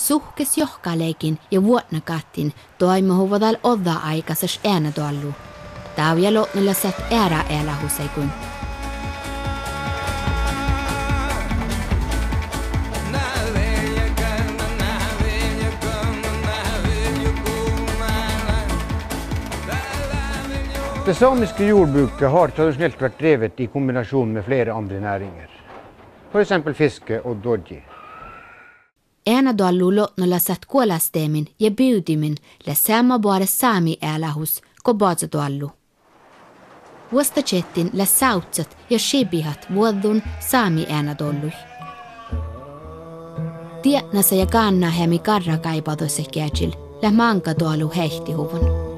suhkes johkaleikin ja vuotnakattin toimuhuvodal odda-aikaisessa Eanadoallu. Tauja lotnilla sät elähuseikun. Det samiska jordbruket har traditionellt varit drevet i kombination med flera andra näringar. För exempel fiske och dodji. Eanadoallu lotnolla sät kuolasteemin ja byydimin le sama boare saami elähus ko Baazadoallu. Vuostatjettin le sautsat ja shibihat vuodun saami Eanadoallu. Tiednässä ja kanna hemi karra kaipadose käätsil le Mankadoallu hehtihuvun.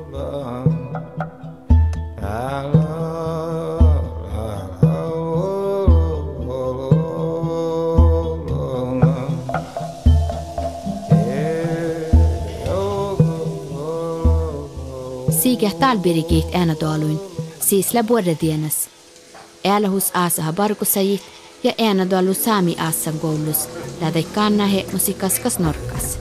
Siikeh talbirikit Eanadoalluin, siis laboradienas. Elähus aasaha barkusajit ja Eanadoallu saami aasan koulus, lähdei kanna he musikas norkas.